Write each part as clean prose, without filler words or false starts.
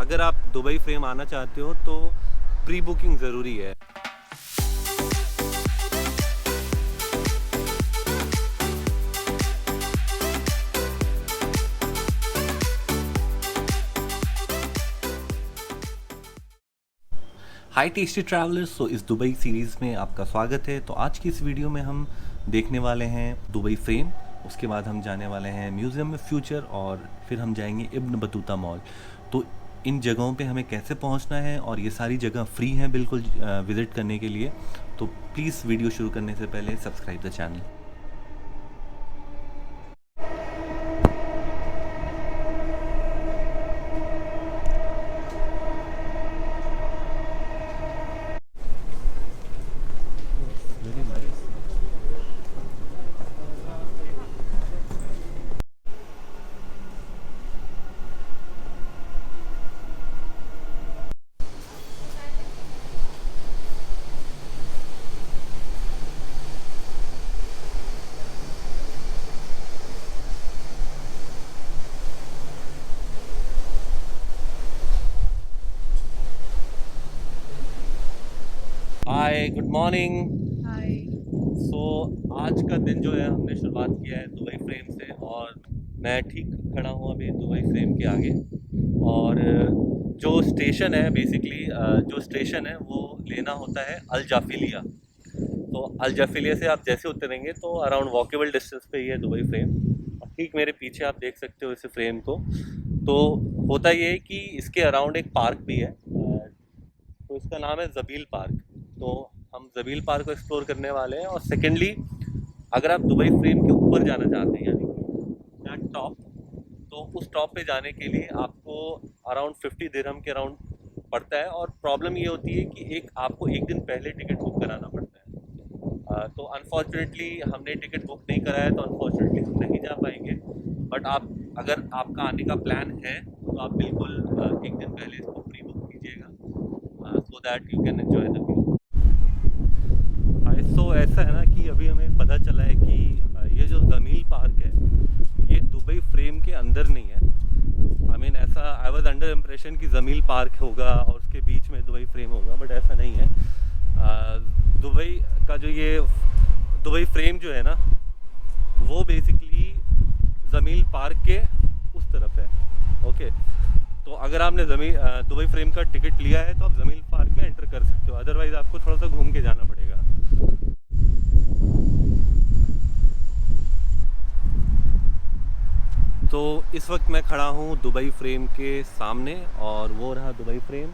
अगर आप Dubai frame आना चाहते हो तो प्री बुकिंग ज़रूरी है। हाय टेस्टी ट्रैवलर्स, तो इस दुबई सीरीज़ में आपका स्वागत है। तो आज की इस वीडियो में हम देखने वाले हैं दुबई फ्रेम, उसके बाद हम जाने वाले हैं म्यूज़ियम में फ्यूचर और फिर हम जाएंगे इब्न बतूता मॉल। तो इन जगहों पे हमें कैसे पहुंचना है और ये सारी जगह फ्री हैं बिल्कुल विज़िट करने के लिए। तो प्लीज़ वीडियो शुरू करने से पहले subscribe the channel. Hi, good morning. Hi. So आज का दिन जो है हमने शुरुआत किया है दुबई फ्रेम से, और मैं ठीक खड़ा हूँ अभी दुबई फ्रेम के आगे। और जो स्टेशन है बेसिकली जो स्टेशन है वो लेना होता है अल जाफिलिया। तो अल जाफिलिया से आप जैसे उतरेंगे तो अराउंड वॉकेबल डिस्टेंस पे ही है दुबई फ्रेम। और ठीक मेरे पीछे आप देख सकते हो इस फ्रेम को। तो होता ये है कि इसके अराउंड एक पार्क भी है, तो इसका नाम है ज़बील पार्क। तो हम ज़बील पार्क को एक्सप्लोर करने वाले हैं। और सेकेंडली, अगर आप दुबई फ्रेम के ऊपर जाना चाहते हैं यानी कि टॉप, तो उस टॉप पे जाने के लिए आपको अराउंड 50 दिरहम के अराउंड पड़ता है। और प्रॉब्लम ये होती है कि आपको एक दिन पहले टिकट बुक कराना पड़ता है। तो अनफॉर्चुनेटली हमने टिकट बुक नहीं कराया, तो अनफॉर्चुनेटली हम नहीं जा पाएंगे। बट अगर आपका आने का प्लान है तो आप बिल्कुल एक दिन पहले इसको प्री बुक कीजिएगा, so that you can enjoy the view. So ऐसा है ना कि अभी हमें पता चला है कि ये जो ज़मील पार्क है ये दुबई फ्रेम के अंदर नहीं है। ऐसा आई वाज अंडर इम्प्रेशन कि ज़मील पार्क होगा और उसके बीच में दुबई फ्रेम होगा, बट ऐसा नहीं है। दुबई का जो ये दुबई फ्रेम जो है ना वो बेसिकली ज़मील पार्क के उस तरफ है। ओके, तो अगर आपने दुबई फ्रेम का टिकट लिया है तो आप ज़मील पार्क में एंटर कर सकते हो, अदरवाइज़ आपको थोड़ा सा घूम के जाना पड़ेगा। तो इस वक्त मैं खड़ा हूँ दुबई फ्रेम के सामने और वो रहा दुबई फ्रेम।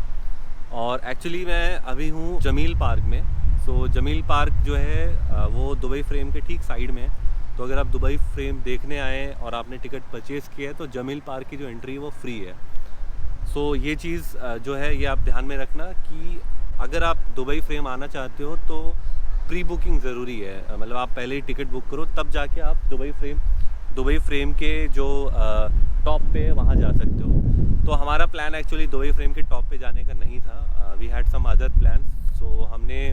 और एक्चुअली मैं अभी हूँ जमील पार्क में। सो जमील पार्क जो है वो दुबई फ्रेम के ठीक साइड में है। तो अगर आप दुबई फ्रेम देखने आए और आपने टिकट परचेज़ किया है तो जमील पार्क की जो एंट्री है वो फ्री है। सो ये चीज़ जो है ये आप ध्यान में रखना कि अगर आप दुबई फ्रेम आना चाहते हो तो प्री बुकिंग ज़रूरी है। मतलब आप पहले ही टिकट बुक करो, तब जाके आप दुबई फ्रेम के जो टॉप पे वहाँ जा सकते हो। तो हमारा प्लान एक्चुअली दुबई फ्रेम के टॉप पे जाने का नहीं था। We had some other plan. So हमने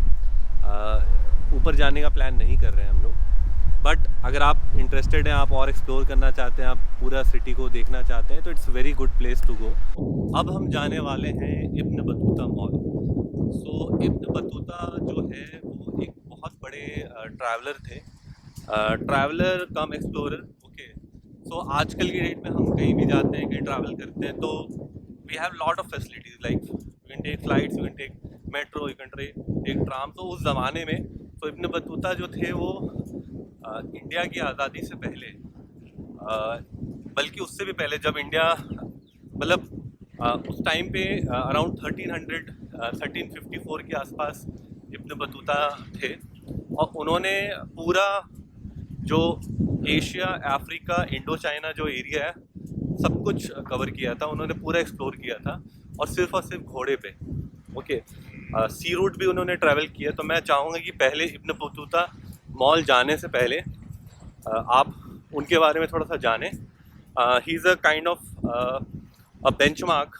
ऊपर जाने का प्लान नहीं कर रहे हैं हम लोग। बट अगर आप इंटरेस्टेड हैं, आप और एक्सप्लोर करना चाहते हैं, आप पूरा सिटी को देखना चाहते हैं, तो it's very good place to go. अब हम जाने वाले हैं Ibn Battuta mall. So Ibn Battuta जो है वो एक बहुत बड़े ट्रैवलर थे, traveller cum explorer. Okay, so आजकल की डेट में हम कहीं भी जाते हैं, कहीं ट्रैवल करते हैं, तो we have lot of facilities like you can take flights, you can take metro, you can take tram. तो उस ज़माने में तो इब्न बतूता जो थे वो इंडिया की आज़ादी से पहले, बल्कि उससे भी पहले, जब इंडिया मतलब उस टाइम पे अराउंड 1354 के आसपास इब्न बतूता थे। और उन्होंने पूरा जो एशिया, अफ्रीका, इंडो चाइना जो एरिया है सब कुछ कवर किया था, उन्होंने पूरा एक्सप्लोर किया था, और सिर्फ घोड़े पे। ओके, सी रूट भी उन्होंने ट्रैवल किया। तो मैं चाहूँगा कि पहले इब्न बतूता मॉल जाने से पहले आप उनके बारे में थोड़ा सा जानें। He is a kind of a benchmark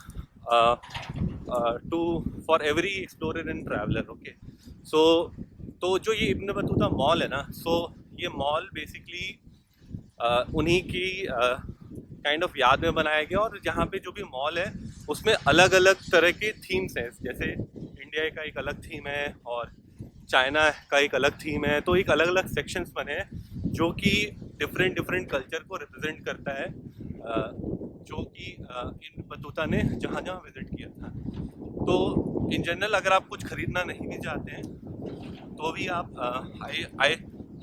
to for every explorer and traveller. Okay, so तो जो ये इब्न बतूता मॉल है ना, सो ये मॉल बेसिकली उन्हीं की काइंड ऑफ याद में बनाया गया। और जहाँ पे जो भी मॉल है उसमें अलग अलग तरह के थीम्स हैं, जैसे इंडिया का एक अलग थीम है और चाइना का एक अलग थीम है। तो एक अलग अलग सेक्शंस बने हैं जो कि डिफरेंट डिफरेंट कल्चर को रिप्रेजेंट करता है, जो कि इन बतूता ने जहाँ जहाँ विजिट किया था। तो इन जनरल अगर आप कुछ खरीदना नहीं भी चाहते हैं तो भी आप I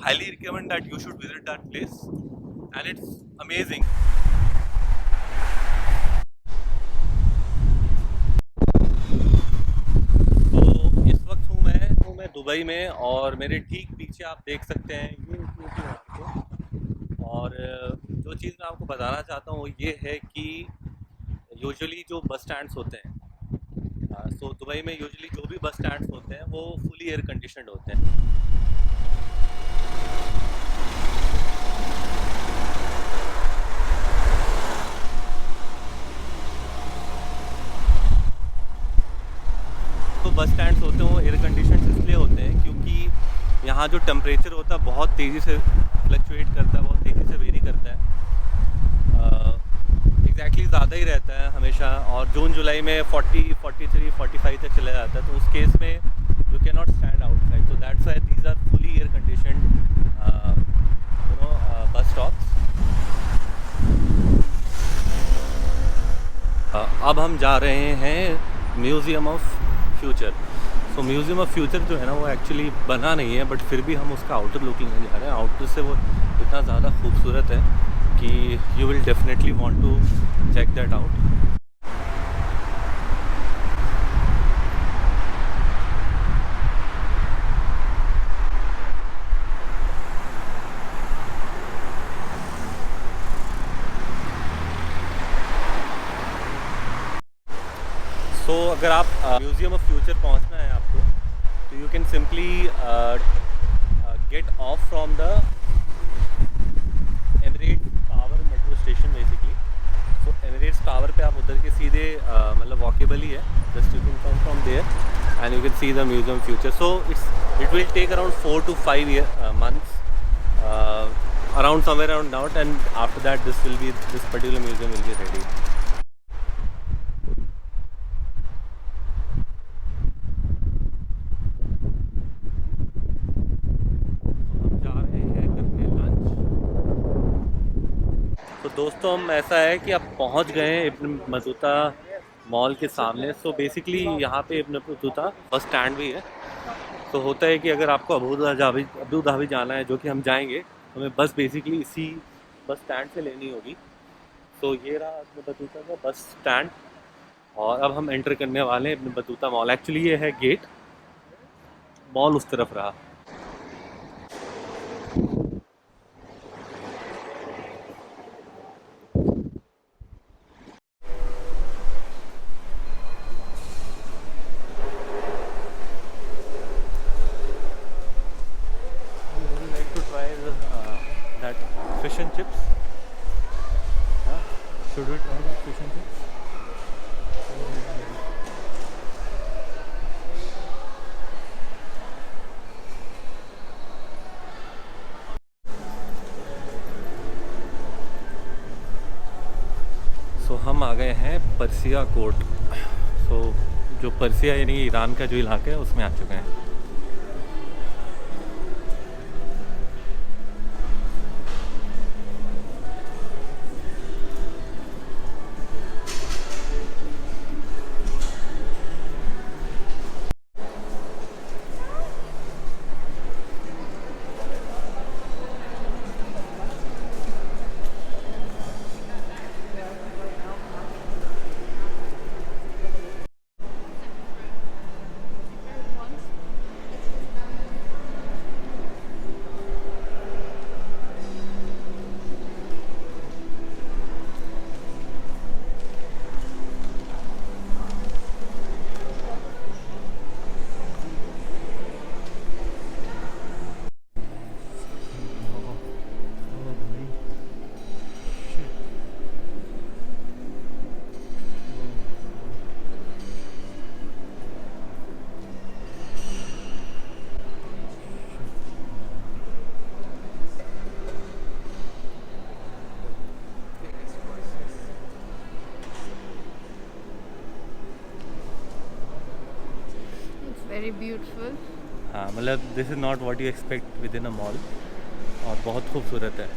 highly recommend that you should visit that place and it's amazing. तो इस वक्त हूँ मैं दुबई में, और मेरे ठीक पीछे आप देख सकते हैं ये आपको। और जो चीज़ मैं आपको बताना चाहता हूँ वो ये है कि यूजुअली जो बस स्टैंड्स होते हैं, सो दुबई में यूजुअली जो भी बस स्टैंड्स होते हैं वो फुली एयर कंडीशनड होते हैं। तो बस स्टैंड्स होते हैं वो एयर कंडीशनड इसलिए होते हैं क्योंकि यहाँ जो टेम्परेचर होता है बहुत तेज़ी से फ्लक्चुएट करता है, बहुत तेज़ी से वेरी करता है। एग्जैक्टली ज़्यादा ही रहता है हमेशा, और जून जुलाई में 40, 43, 45 तक चला जाता है। तो उस केस में you can not stand outside, so that's why these are fully air conditioned bus stops. अब हम जा रहे हैं museum of future. So museum of future जो है ना वो एक्चुअली बना नहीं है, बट फिर भी हम उसका आउटर लुक लेने जा रहे हैं। आउटर से वो इतना ज़्यादा खूबसूरत है कि you will definitely want to check that out. तो अगर आप म्यूज़ियम ऑफ फ्यूचर पहुंचना है आपको, तो you can simply get off from the Emirates tower metro station basically. तो एमिरेट्स टावर पे आप उधर के सीधे मतलब वॉकेबल ही है, just you can come from there and you can see the museum future. So it will take around 4 to 5 months, around somewhere around now, and after that this particular museum will be ready. तो दोस्तों हम ऐसा है कि अब पहुंच गए हैं इब्न बतूता मॉल के सामने। सो बेसिकली यहाँ पे इब्न बतूता बस स्टैंड भी है। तो होता है कि अगर आपको अबू धाबी जाना है, जो कि हम जाएंगे, तो हमें बस बेसिकली इसी बस स्टैंड से लेनी होगी। तो ये रहा इब्न बतूता का बस स्टैंड, और अब हम एंटर करने वाले हैं इब्न बतूता मॉल। एक्चुअली ये है गेट, मॉल उस तरफ रहा। Fish and chips? Yeah. Should we try that fish and chips? सो हम आ गए हैं पर्सिया कोर्ट। सो जो पर्सिया यानी ईरान का जो इलाका है उसमें आ चुके हैं। very beautiful. हाँ मतलब this is not what you expect with in a mall, और बहुत खूबसूरत है।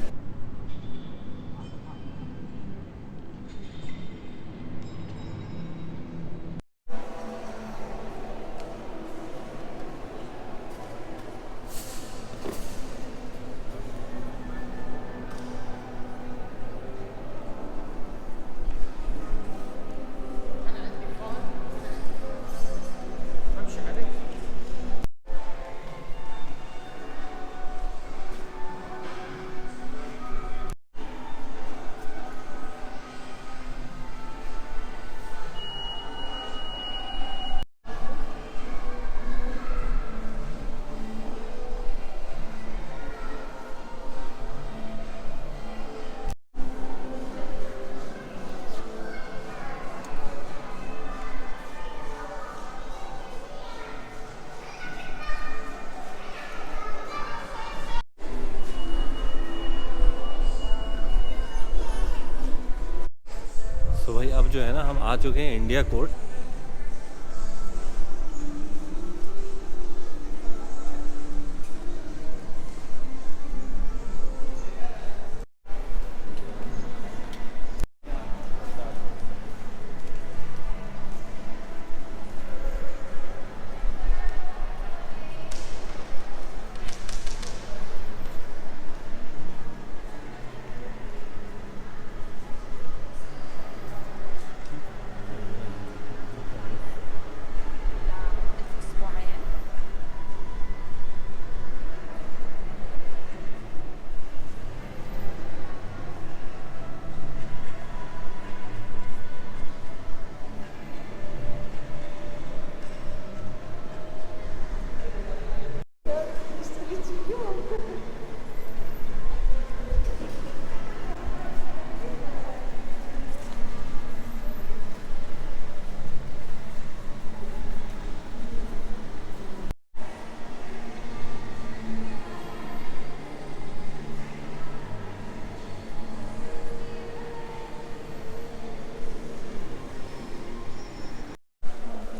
तो भाई अब जो है ना हम आ चुके हैं India court.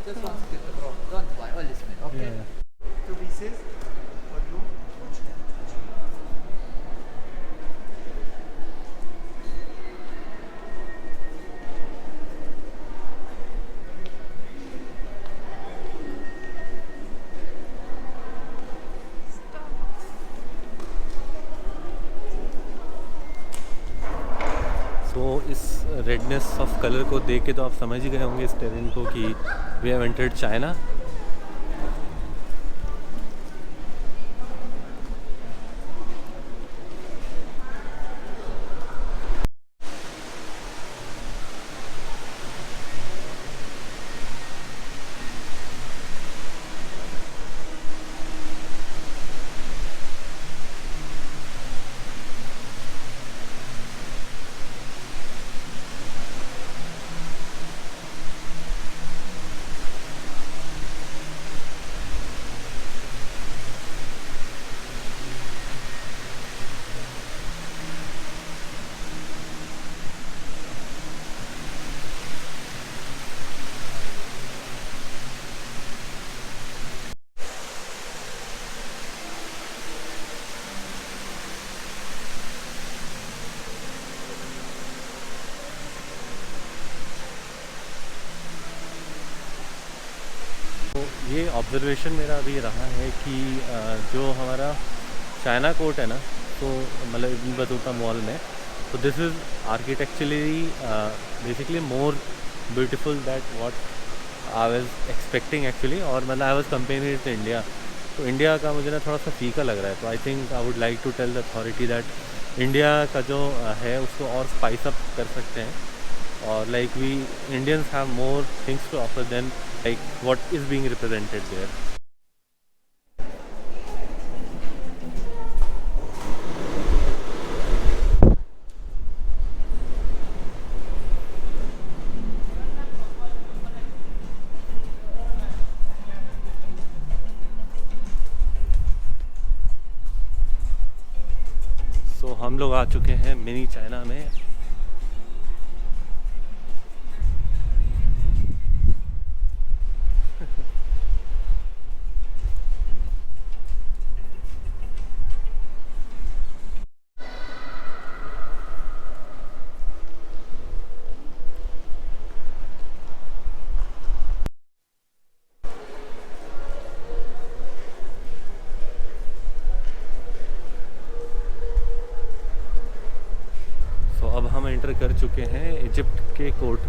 Just one second, bro. Don't fly. Only smell. Okay. Two pieces for you. सो इस रेडनेस ऑफ कलर को देख के तो आप समझ ही गए होंगे इस टेरेन को कि वी हैव एंटर्ड चाइना। ये ऑब्जर्वेशन मेरा अभी रहा है कि जो हमारा चाइना कोर्ट है ना, तो मतलब इब्न बतूता मॉल में, तो this is architecturally basically more beautiful that what I was expecting actually. और मतलब I was comparing it to India, तो इंडिया का मुझे ना थोड़ा सा फीका लग रहा है। तो I think I would like to tell the authority that India का जो है उसको और स्पाइस अप कर सकते हैं, और like we Indians have more things to offer than like what is being represented there. So हम लोग आ चुके हैं मिनी चाइना में।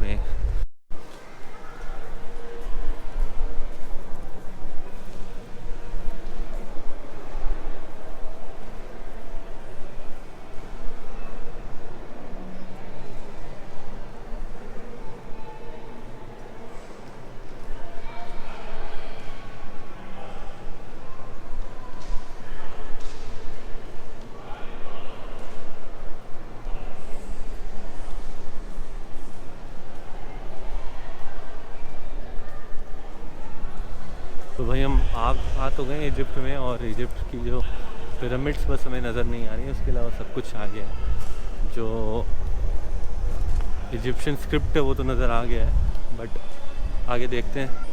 में। तो भाई हम आ तो गए इजिप्ट में, और इजिप्ट की जो पिरामिड्स बस हमें नज़र नहीं आ रही है, उसके अलावा सब कुछ आ गया है। जो इजिप्शियन स्क्रिप्ट है वो तो नज़र आ गया है, बट आगे देखते हैं।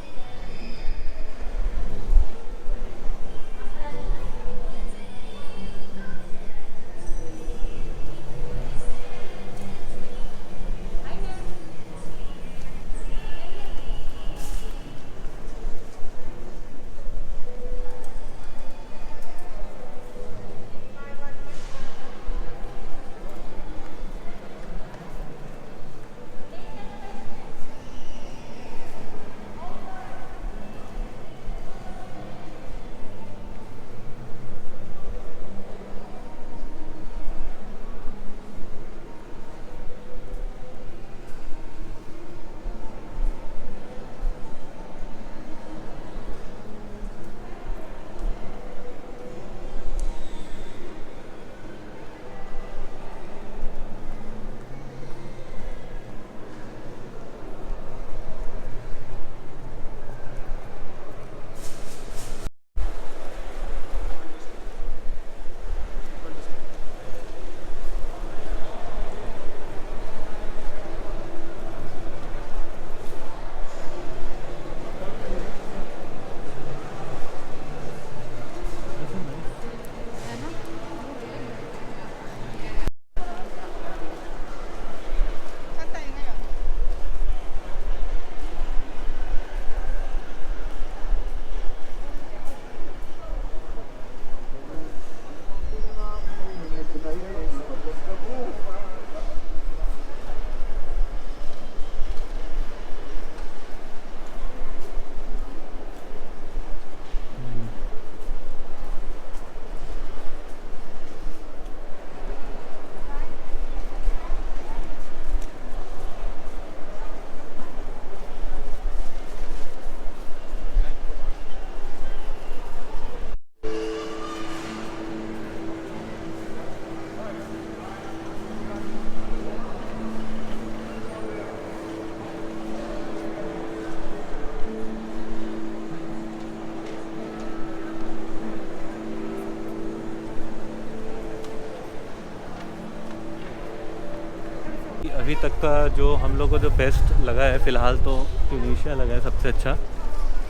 अभी तक का जो हम लोग को जो बेस्ट लगा है फ़िलहाल तो ट्यूनीशिया लगा है सबसे अच्छा,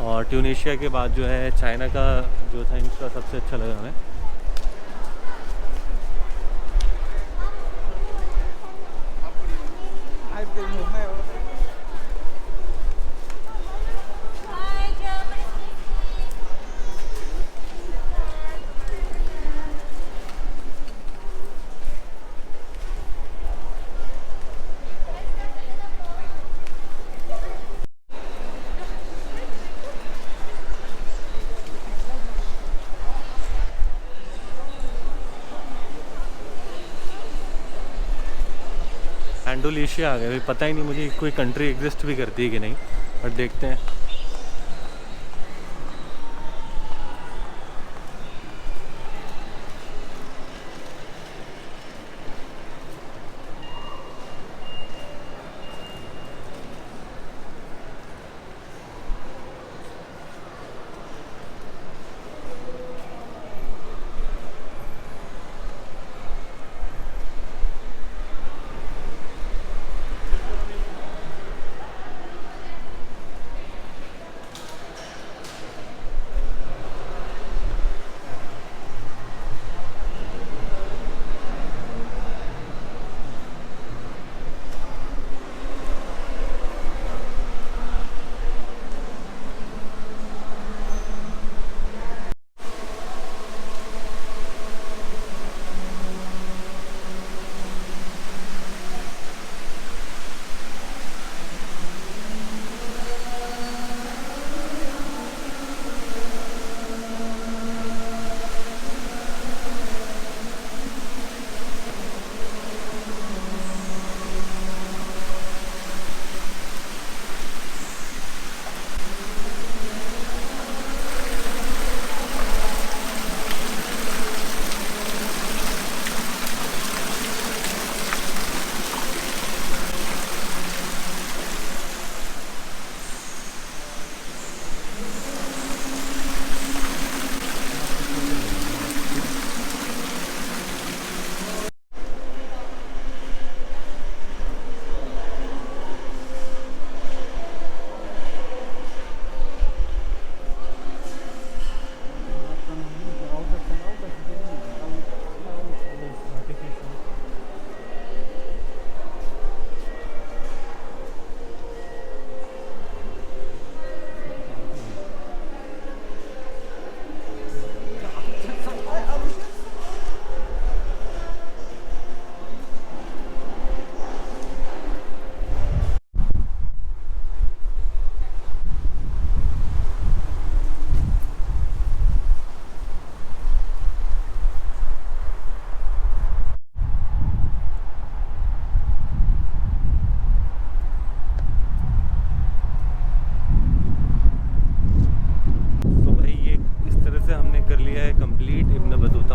और ट्यूनीशिया के बाद जो है चाइना का जो था इनका सबसे अच्छा लगा हमें। इंडोनेशिया आ गए, पता ही नहीं मुझे कोई कंट्री एग्जिस्ट भी करती है कि नहीं, बट देखते हैं।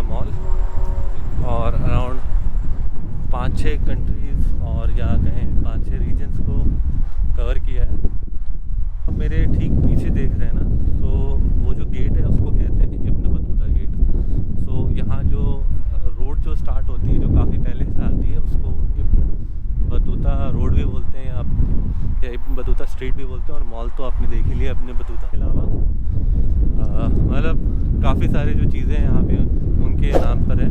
मॉल और अराउंड 5-6 कंट्रीज़ और या कहें 5-6 रीजन्स को कवर किया है। अब मेरे ठीक पीछे देख रहे हैं ना, तो वो जो गेट है उसको कहते हैं इब्न बतूता गेट। सो यहाँ जो रोड जो स्टार्ट होती है, जो काफ़ी पहले से आती है, उसको इब्न बतूता रोड भी बोलते हैं या इब्न बतूता स्ट्रीट भी बोलते हैं। और मॉल तो आपने देख ही लिया इब्न बतूता के अलावा। मतलब काफ़ी सारे जो चीज़ें हैं यहाँ पे उनके नाम पर है।